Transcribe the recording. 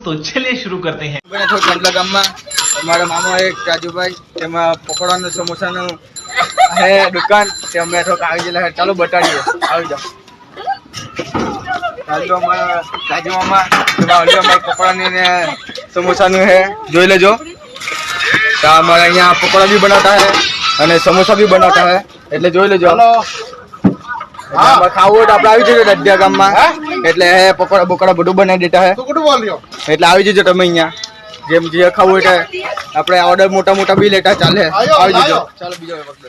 तो चलिए शुरू करते हैं। કંડલા ગામમાં અમારા મામા એક રાજુભાઈ તેમાં પકોડાનું સમોસાનું હે દુકાન તે અમે થોડુંક આવી ગયેલા છે. ચાલો બતાડીએ, આવી જાઓ. રાજુ અમારા રાજુ મામા તેમાં હજુ અમારા પકોડાની ને સમોસાનું હે જોઈ લેજો. તો અમારે અહીંયા પકોડા भी બનાવતા है અને સમોસા भी બનાવતા है એટલે જોઈ લેજો. ખાવું હોય તો આપણે આવી જજો દડિયા ગામમાં, એટલે પકોડા બકોડા બધું બનાવી દેતા है એટલે આવી જજો તમે અહીંયા. જેમ જે ખાવું હોય આપણે ઓર્ડર મોટા મોટા બી લેતા ચાલે, આવી જજો. ચાલો બીજો વખત